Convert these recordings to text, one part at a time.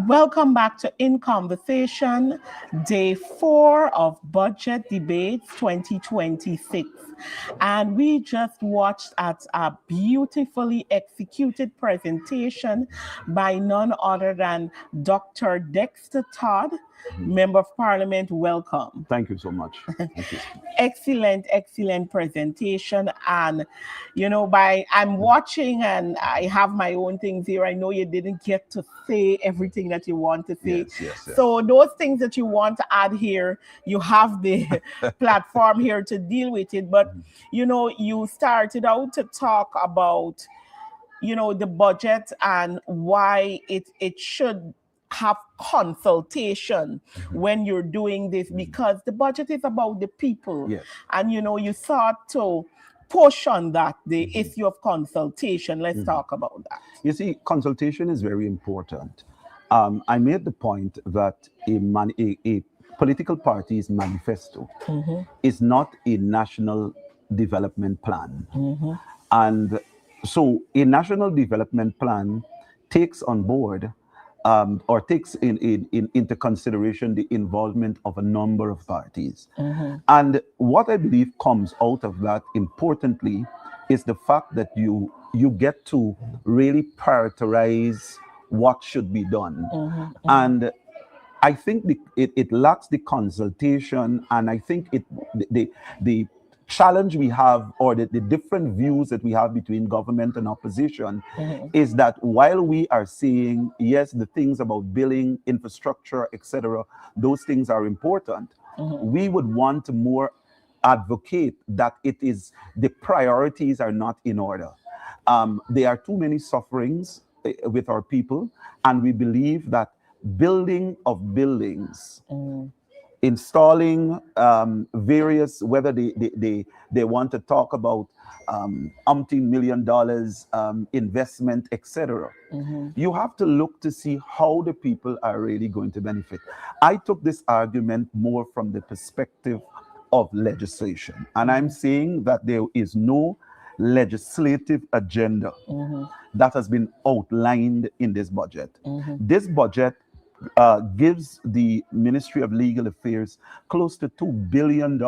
Welcome back to In Conversation, day 4 of Budget Debates 2026. And we just watched at a beautifully executed presentation by none other than Dr. Dexter Todd, Member of Parliament. Welcome. Thank you so much. Thank you. Excellent presentation. And I'm watching and I have my own things here. I know you didn't get to say everything that you want to say. Yes. So those things that you want to add here, you have the platform here to deal with it. But you started out to talk about the budget and why it should have consultation when you're doing this, because the budget is about the people. Yes. And you thought to push on that, the issue of consultation. Let's talk about that. You see, consultation is very important. I made the point that a political party's manifesto is not a national development plan. And so a national development plan takes on board or takes into consideration the involvement of a number of parties. And what I believe comes out of that, importantly, is the fact that you get to really prioritize what should be done. And I think it lacks the consultation, and I think the challenge we have, or the different views that we have between government and opposition, is that while we are saying, yes, the things about building infrastructure, etc., those things are important, we would want to more advocate that it is the priorities are not in order. There are too many sufferings with our people, and we believe that building of buildings, installing various, whether they want to talk about umpteen $1 million investment, etc. You have to look to see how the people are really going to benefit. I took this argument more from the perspective of legislation, and I'm saying that there is no legislative agenda that has been outlined in this budget. This budget gives the Ministry of Legal Affairs close to $2 billion.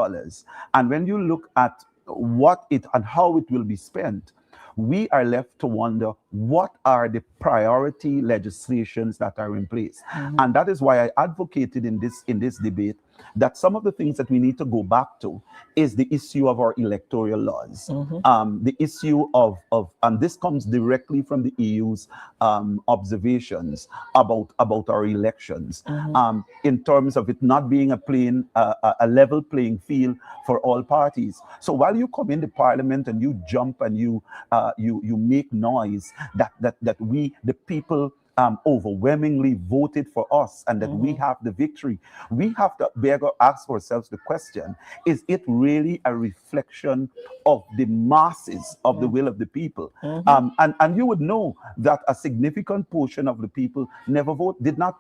And when you look at what it and how it will be spent, we are left to wonder what are the priority legislations that are in place. And that is why I advocated in this debate that some of the things that we need to go back to is the issue of our electoral laws, the issue of and this comes directly from the EU's observations about our elections, in terms of it not being a level playing field for all parties. So while you come into Parliament and you jump and you make noise that we, the people, overwhelmingly voted for us and that we have the victory, we have to ask ourselves the question, is it really a reflection of the masses of the will of the people? And you would know that a significant portion of the people did not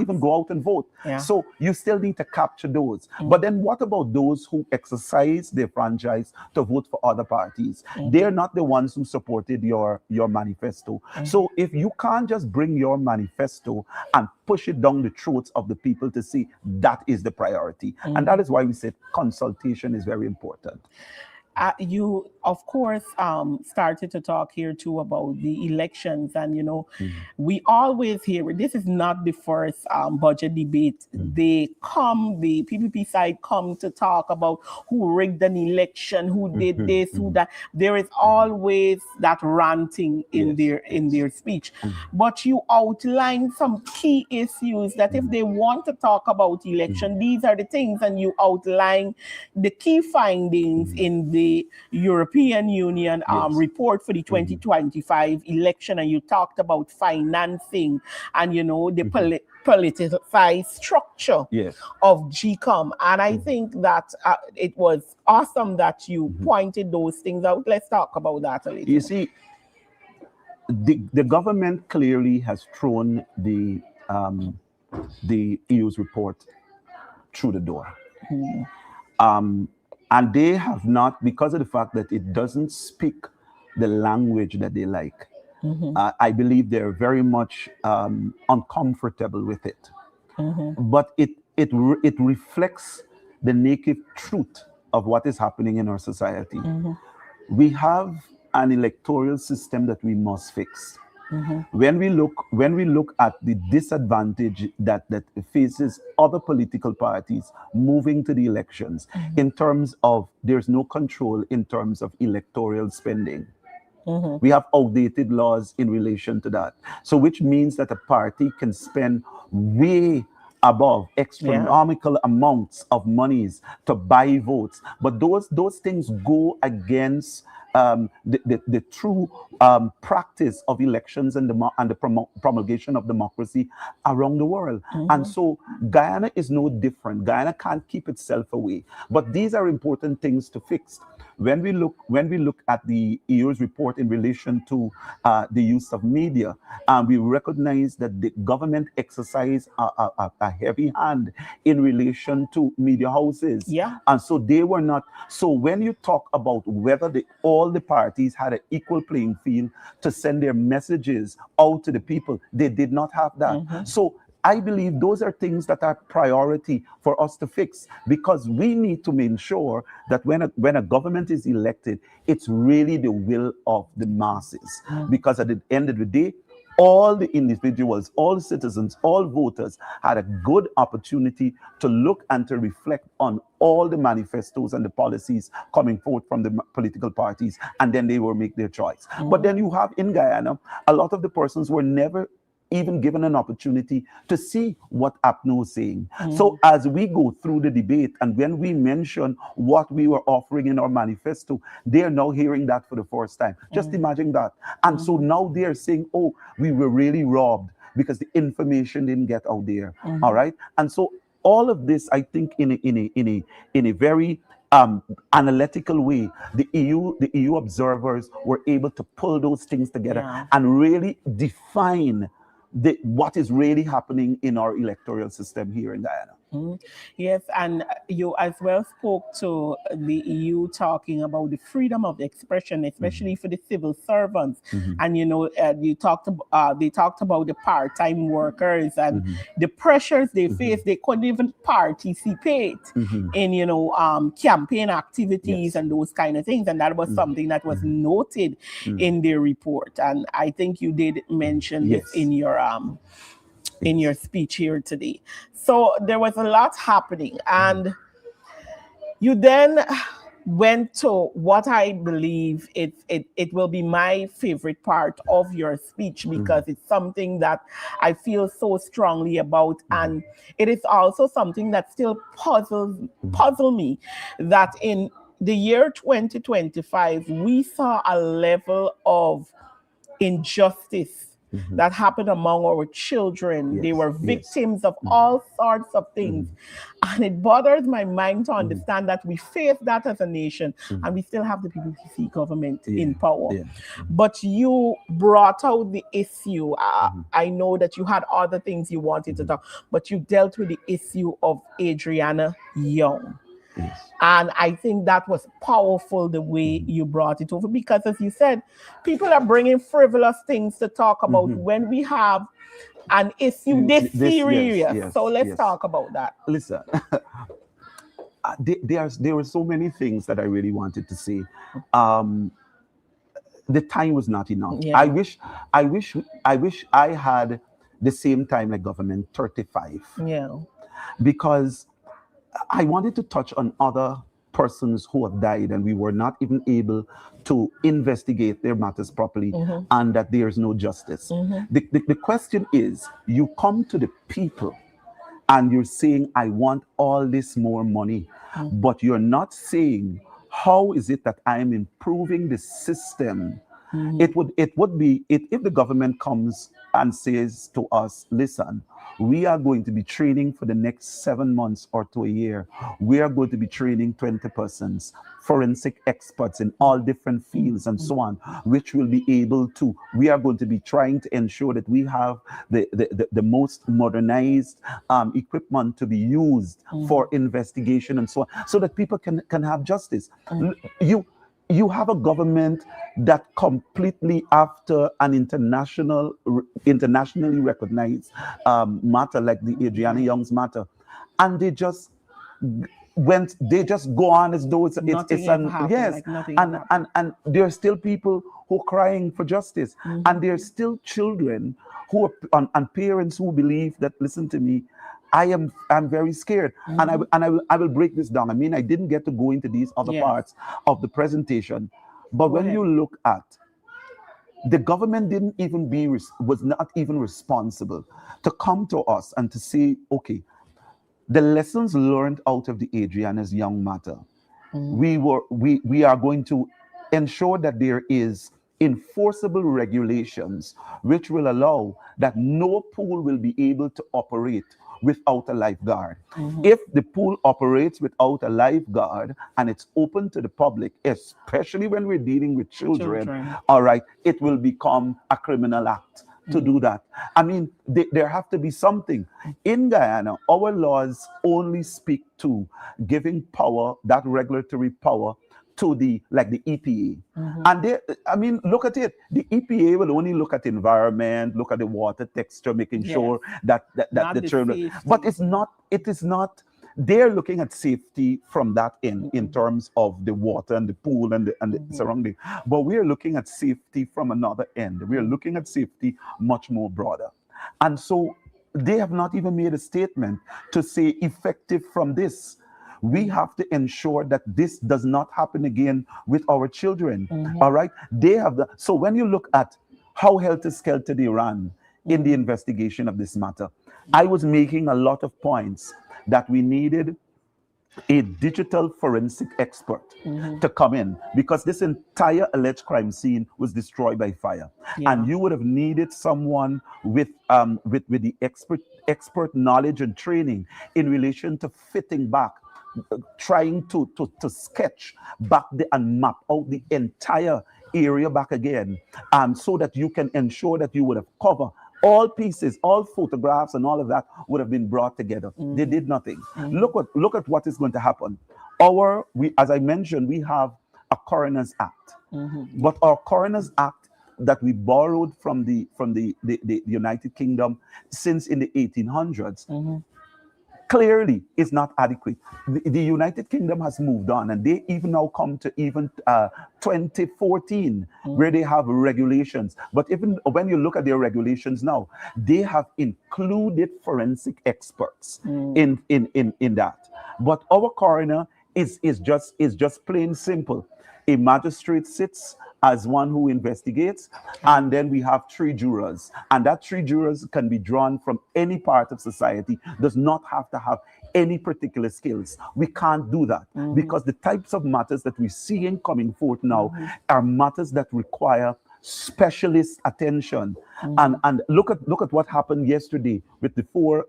even go out and vote. So you still need to capture those. But then what about those who exercise their franchise to vote for other parties? They're not the ones who supported your manifesto. So if you can't just bring your manifesto and push it down the throats of the people to see that is the priority. And that is why we said consultation is very important. You, of course, started to talk here too about the elections, and we always hear, this is not the first budget debate. The PPP side come to talk about who rigged an election, who did this, who that. There is always that ranting in their speech. But you outline some key issues that if they want to talk about election, these are the things, and you outline the key findings in the European Union report for the 2025 election, and you talked about financing and the politicized structure of GCOM. And I think that it was awesome that you pointed those things out. Let's talk about that a little. You see, the government clearly has thrown the EU's report through the door. And they have not, because of the fact that it doesn't speak the language that they like. I believe they're very much uncomfortable with it. But it reflects the naked truth of what is happening in our society. We have an electoral system that we must fix. When we look at the disadvantage that faces other political parties moving to the elections, in terms of there's no control in terms of electoral spending. We have outdated laws in relation to that. So which means that a party can spend way above astronomical amounts of monies to buy votes. But those things go against the true practice of elections and the promulgation of democracy around the world. And so Guyana is no different. Guyana can't keep itself away. But these are important things to fix. When we look at the EU's report in relation to the use of media, we recognize that the government exercised a heavy hand in relation to media houses. And so they were not. So when you talk about whether all the parties had an equal playing field to send their messages out to the people, they did not have that. So I believe those are things that are priority for us to fix, because we need to make sure that when a government is elected, it's really the will of the masses. Because at the end of the day, all the individuals, all citizens, all voters had a good opportunity to look and to reflect on all the manifestos and the policies coming forth from the political parties, and then they will make their choice. But then you have in Guyana, a lot of the persons were never even given an opportunity to see what APNO is saying. So as we go through the debate, and when we mention what we were offering in our manifesto, they are now hearing that for the first time. Just imagine that. And so now they're saying, oh, we were really robbed because the information didn't get out there. All right. And so all of this, I think, in a very analytical way, the EU observers were able to pull those things together and really define what is really happening in our electoral system here in Guyana. Yes, and you as well spoke to the EU talking about the freedom of expression, especially for the civil servants. And they talked about the part-time workers and the pressures they face. They couldn't even participate in campaign activities and those kind of things. And that was something that was noted in their report. And I think you did mention this in your speech here today. So there was a lot happening, and you then went to what I believe it will be my favorite part of your speech, because it's something that I feel so strongly about, and it is also something that still puzzle me, that in the year 2025 we saw a level of injustice that happened among our children. They were victims of all sorts of things. And it bothers my mind to understand that we face that as a nation, and we still have the PPC government in power. But you brought out the issue. I know that you had other things you wanted to talk, but you dealt with the issue of Adriana Young. And I think that was powerful, the way you brought it over, because as you said, people are bringing frivolous things to talk about when we have an issue this serious. So let's talk about that. Listen, there were so many things that I really wanted to say. The time was not enough. I wish I had the same time like government, 35. Because I wanted to touch on other persons who have died, and we were not even able to investigate their matters properly, and that there's no justice. The question is, you come to the people and you're saying, I want all this more money, but you're not saying, how is it that I am improving the system? It would be if the government comes and says to us, listen, we are going to be training for the next 7 months or to a year. We are going to be training 20 persons, forensic experts in all different fields and so on, which will be able to, we are going to be trying to ensure that we have the most modernized equipment to be used for investigation and so on, so that people can have justice. you have a government that completely, after an internationally recognized matter like the Adriana Young's matter, and they just go on as though Nothing it's ever an happened, yes, like nothing ever happened. and there are still people who are crying for justice, and there are still children who are, and parents who believe that, listen to me, I'm very scared, and I will break this down. I mean, I didn't get to go into these other Yes. parts of the presentation, but Go when ahead. you look at the government was not even responsible to come to us and to say, okay, the lessons learned out of the Adriana's Young matter, we are going to ensure that there is enforceable regulations which will allow that no pool will be able to operate without a lifeguard. If the pool operates without a lifeguard and it's open to the public, especially when we're dealing with children, all right, it will become a criminal act to do that. I mean, there have to be something. In Guyana, our laws only speak to giving power, that regulatory power, to the EPA. And I mean, look at it. The EPA will only look at environment, look at the water texture, making sure that the children. But it is not. They're looking at safety from that end in terms of the water and the pool and the surrounding. But we're looking at safety from another end. We're looking at safety much more broader. And so they have not even made a statement to say effective from this. We have to ensure that this does not happen again with our children. All right. So when you look at how helter-skelter they ran in the investigation of this matter, I was making a lot of points that we needed a digital forensic expert to come in, because this entire alleged crime scene was destroyed by fire. And you would have needed someone with the expert knowledge and training in relation to fitting back, trying to sketch back and map out the entire area back again, so that you can ensure that you would have covered all pieces, all photographs and all of that would have been brought together. They did nothing. Look at what is going to happen. As I mentioned, we have a Coroner's Act, but our Coroner's Act that we borrowed from the United Kingdom since in the 1800s clearly is not adequate. The United Kingdom has moved on, and they even now come to even 2014, where they have regulations. But even when you look at their regulations now, they have included forensic experts in that. But our coroner is just plain simple. A magistrate sits as one who investigates, and then we have 3 jurors, and that 3 jurors can be drawn from any part of society, does not have to have any particular skills. We can't do that because the types of matters that we're seeing coming forth now are matters that require specialist attention. And look at what happened yesterday with the 4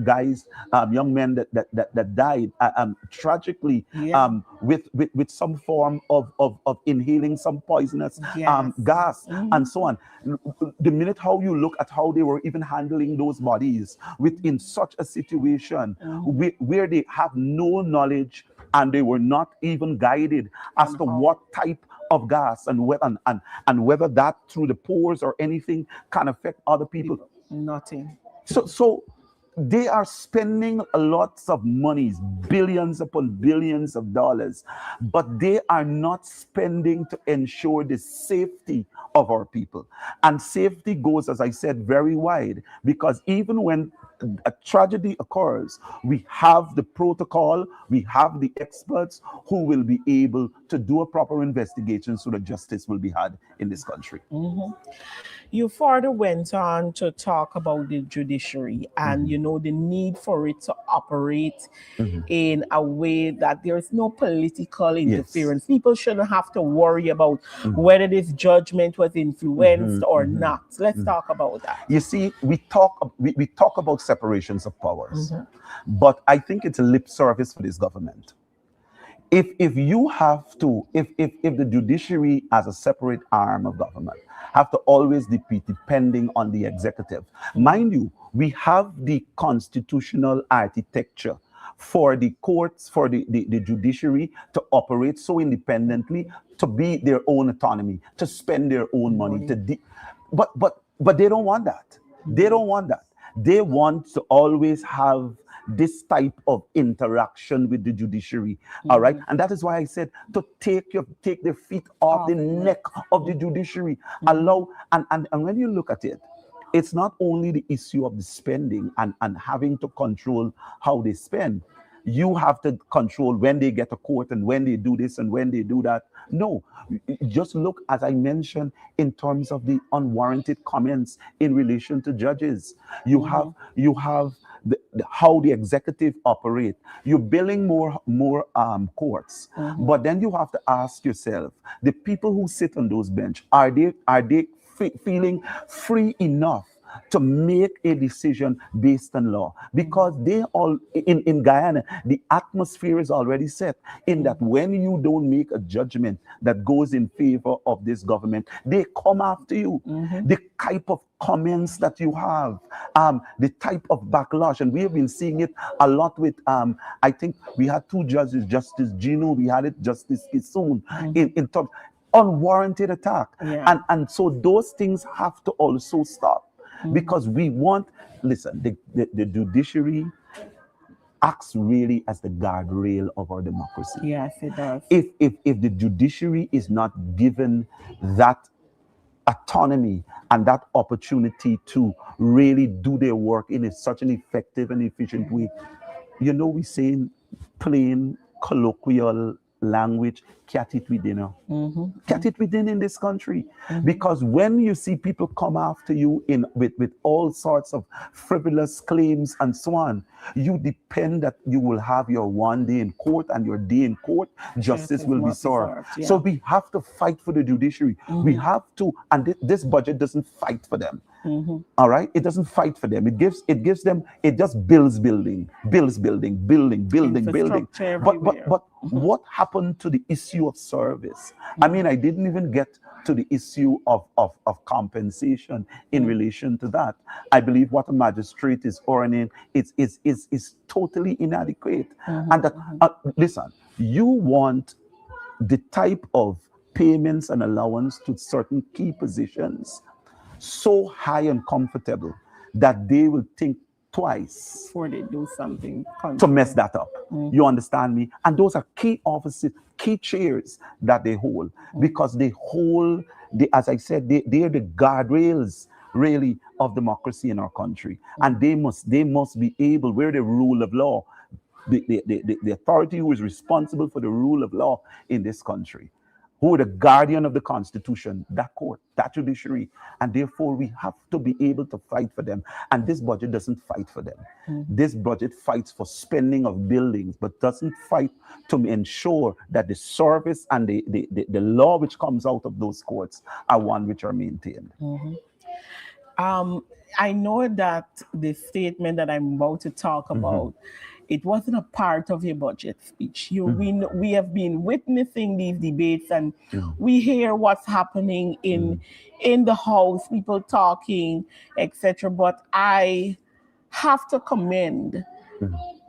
guys, young men that died tragically, with some form of inhaling some poisonous gas and so on. The minute how you look at how they were even handling those bodies within such a situation where they have no knowledge and they were not even guided as to what type of gas and whether that through the pores or anything can affect other people. Nothing. So they are spending lots of monies, billions upon billions of dollars, but they are not spending to ensure the safety of our people. And safety goes, as I said, very wide, because even when a tragedy occurs, we have the protocol, we have the experts who will be able to do a proper investigation so that justice will be had in this country. You further went on to talk about the judiciary and the need for it to operate in a way that there is no political interference. People shouldn't have to worry about whether this judgment was influenced or not. Let's talk about that. You see, we talk about separations of powers, but I think it's a lip service for this government. If you have to, if the judiciary as a separate arm of government have to always be depending on the executive, mind you, we have the constitutional architecture for the courts, for the judiciary to operate so independently, to be their own autonomy, to spend their own money, but they don't want that. They don't want that. They want to always have this type of interaction with the judiciary. All right. And that is why I said to take their feet off the neck of the judiciary. Allow and when you look at it, it's not only the issue of the spending and having to control how they spend. You have to control when they get to court and when they do this and when they do that. No, just look, as I mentioned, in terms of the unwarranted comments in relation to judges. You have how the executive operate. You're building more courts, but then you have to ask yourself: the people who sit on those bench, are they feeling free enough to make a decision based on law? Because they all in Guyana, the atmosphere is already set in that when you don't make a judgment that goes in favor of this government, they come after you. The type of comments that you have, the type of backlash, and we have been seeing it a lot with I think we had two judges, Justice Gino, we had it Justice Isoon, in terms unwarranted attack. And so those things have to also stop. Because we want, listen, the judiciary acts really as the guardrail of our democracy. Yes, it does. If the judiciary is not given that autonomy and that opportunity to really do their work in such an effective and efficient way, we say in plain colloquial language, cat it within her. Cat it within in this country. Because when you see people come after you with all sorts of frivolous claims and so on, you depend that you will have your one day in court, and your day in court, justice will be served. So we have to fight for the judiciary. We have to, and this budget doesn't fight for them. All right, it doesn't fight for them. It gives them. It just building. But what happened to the issue of service? I mean, I didn't even get to the issue of compensation in relation to that. I believe what a magistrate is earning is totally inadequate. And that, listen, you want the type of payments and allowance to certain key positions so high and comfortable that they will think twice before they do something to mess that up. You understand me? And those are key offices, key chairs that they hold, because they hold, as I said, they are the guardrails really of democracy in our country. And they must be able, where the rule of law, the authority who is responsible for the rule of law in this country, who are the guardian of the Constitution, that court, that judiciary, and therefore we have to be able to fight for them. And this budget doesn't fight for them. This budget fights for spending of buildings, but doesn't fight to ensure that the service and the law which comes out of those courts are one which are maintained. I know that the statement that I'm about to talk about, it wasn't a part of your budget speech. We have been witnessing these debates, and we hear what's happening in the House, people talking, etc. But I have to commend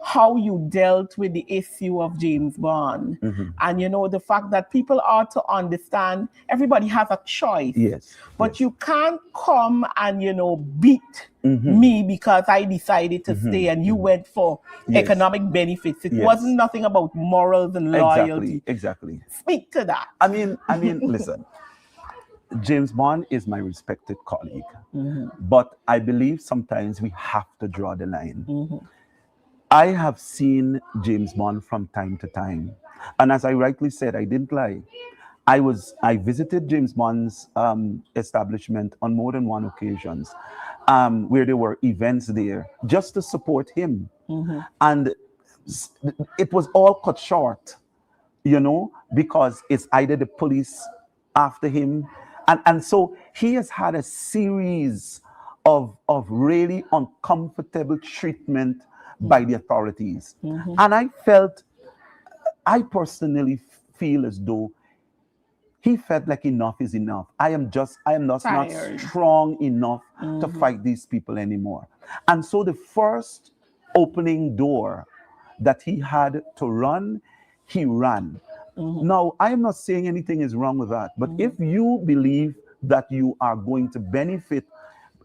how you dealt with the issue of James Bond. And the fact that people ought to understand everybody has a choice. But you can't come and beat me because I decided to stay and you went for economic benefits. It wasn't nothing about morals and loyalty. Exactly. Speak to that. I mean, listen, James Bond is my respected colleague, but I believe sometimes we have to draw the line. I have seen James Bond from time to time. And as I rightly said, I didn't lie. I visited James Bond's establishment on more than one occasions, where there were events there just to support him. And it was all cut short, because it's either the police after him. And so he has had a series of really uncomfortable treatment by the authorities. And I personally feel as though he felt like enough is enough. I am not strong enough to fight these people anymore. And so the first opening door that he had to run, he ran. Now, I am not saying anything is wrong with that, but if you believe that you are going to benefit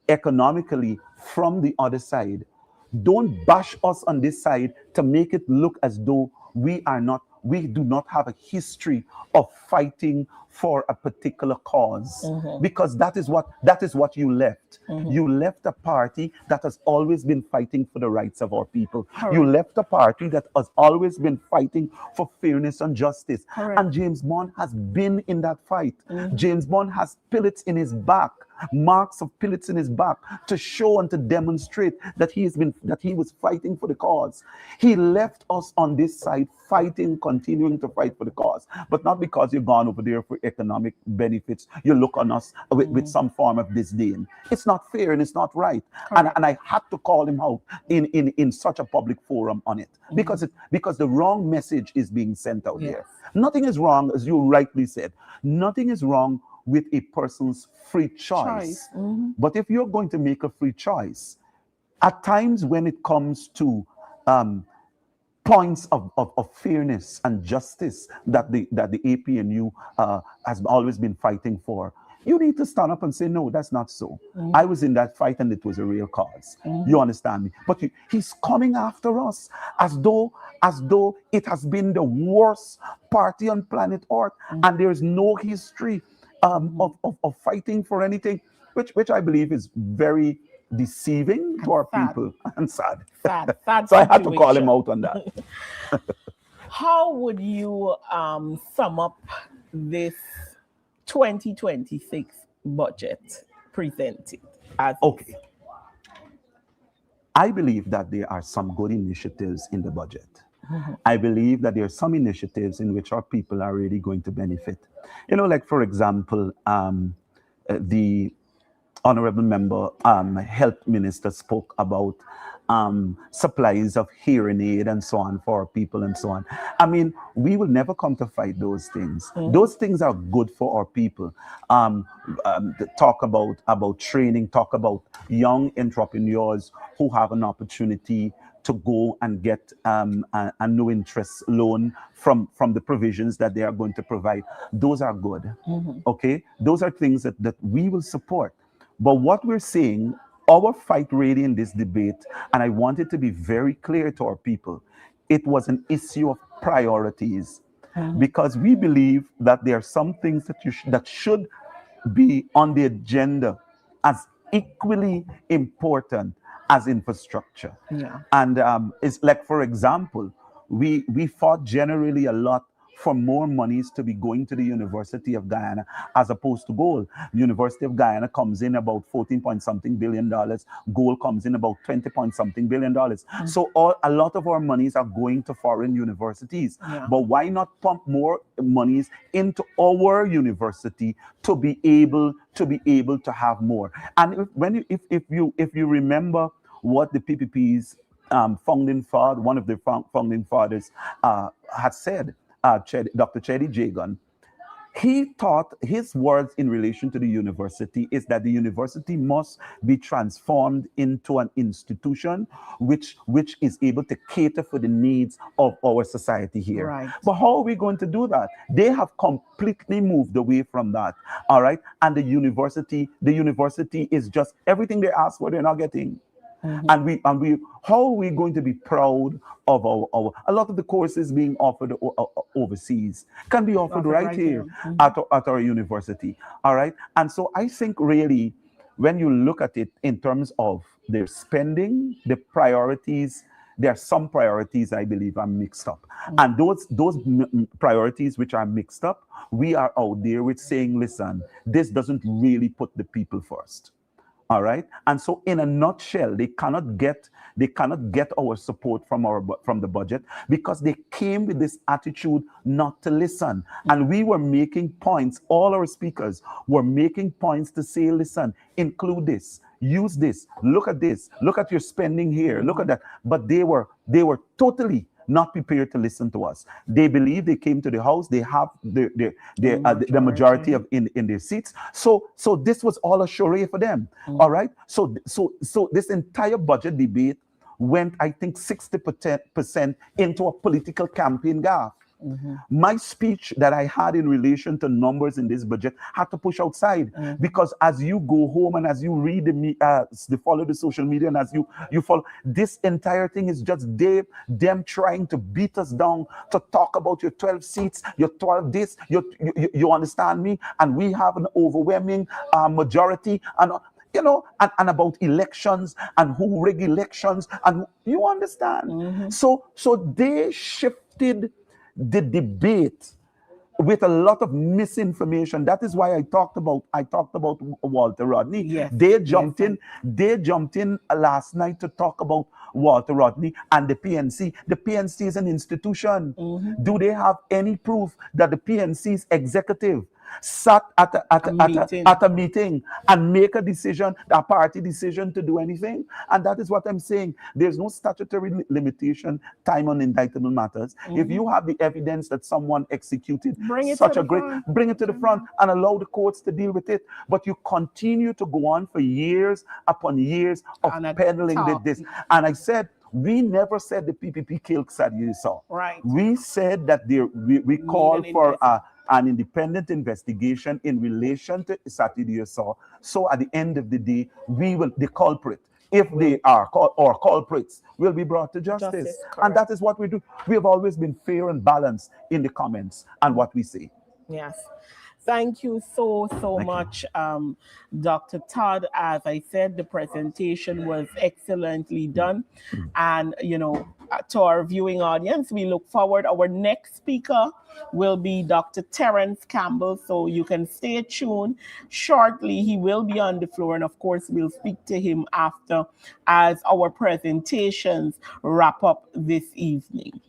economically from the other side, don't bash us on this side to make it look as though we do not have a history of fighting for a particular cause, because that is what you left. You left a party that has always been fighting for the rights of our people. Correct. You left a party that has always been fighting for fairness and justice. Correct. And James Bond has been in that fight. James Bond has pellets in his back, marks of pellets in his back, to show and to demonstrate that he was fighting for the cause. He left us on this side fighting, continuing to fight for the cause, but not because you've gone over there for economic benefits. You look on us with some form of disdain. It's not fair and it's not right. And I had to call him out in such a public forum on it, because the wrong message is being sent out there. Nothing is wrong, as you rightly said. Nothing is wrong with a person's free choice. But if you're going to make a free choice, at times when it comes to points of fairness and justice that the APNU has always been fighting for, you need to stand up and say, no, that's not so. I was in that fight and it was a real cause. You understand me? But he's coming after us as though it has been the worst party on planet Earth, and there's no history of fighting for anything, which I believe is very deceiving to our people and sad. Sad So I had to call him out on that. How would you sum up this 2026 budget presented? Okay. I believe that there are some good initiatives in the budget. I believe that there are some initiatives in which our people are really going to benefit. Like, for example, the honorable member, health minister, spoke about supplies of hearing aid and so on for our people and so on. I mean, we will never come to fight those things. Those things are good for our people. Talk about training, talk about young entrepreneurs who have an opportunity to go and get a no interest loan from the provisions that they are going to provide. Those are good. Okay, those are things that we will support. But what we're saying, our fight really in this debate, and I want it to be very clear to our people, it was an issue of priorities, because we believe that there are some things that should be on the agenda as equally important as infrastructure. And it's like, for example, we fought generally a lot for more monies to be going to the University of Guyana as opposed to gold. The University of Guyana comes in about 14 point something billion dollars. Gold comes in about 20 point something billion dollars. So a lot of our monies are going to foreign universities. But why not pump more monies into our university to be able to have more? And if you remember what the PPP's founding father, one of the founding fathers, had said, Dr. Chedi Jagan, he thought his words in relation to the university is that the university must be transformed into an institution which is able to cater for the needs of our society here. Right. But how are we going to do that? They have completely moved away from that. All right. And the university is just everything they ask for, they're not getting. And we how are we going to be proud of our a lot of the courses being offered overseas can be offered right here at our university. All right. And so I think really when you look at it in terms of their spending, the priorities, there are some priorities I believe are mixed up. And those priorities which are mixed up, we are out there with saying, listen, this doesn't really put the people first. All right. And so in a nutshell, they cannot get our support from the budget because they came with this attitude not to listen. And we were making points, all our speakers were making points to say, listen, include this, use this, look at your spending here, look at that. But they were totally not prepared to listen to us. They believe they came to the house, they have the majority of in their seats. So this was all a charade for them. All right. So this entire budget debate went, I think, 60% into a political campaign gaffe. My speech that I had in relation to numbers in this budget had to push outside, because as you go home and as you read follow the social media, and as you follow, this entire thing is just them trying to beat us down, to talk about your 12 seats, your 12 this, you understand me? And we have an overwhelming majority, and and about elections and who rig elections, and you understand. So they shifted the debate with a lot of misinformation. That is why I talked about Walter Rodney. Yes. They jumped in last night to talk about Walter Rodney and the PNC. The PNC is an institution. Do they have any proof that the PNC's executive sat at a meeting and make a decision, a party decision, to do anything? And that is what I'm saying. There's no statutory limitation time on indictable matters. If you have the evidence that someone executed bring it to the front and allow the courts to deal with it. But you continue to go on for years upon years of peddling this. And I said, we never said the PPP killed Saturday Saw. Right. We said that we called for an independent investigation in relation to Saturday Saw. So at the end of the day, the culprit, if they are culprits, will be brought to justice. And that is what we do. We have always been fair and balanced in the comments and what we say. Yes. Thank you so much, Dr. Todd. As I said, the presentation was excellently done. And, to our viewing audience, we look forward. Our next speaker will be Dr. Terrence Campbell. So you can stay tuned. Shortly, he will be on the floor. And of course, we'll speak to him after, as our presentations wrap up this evening.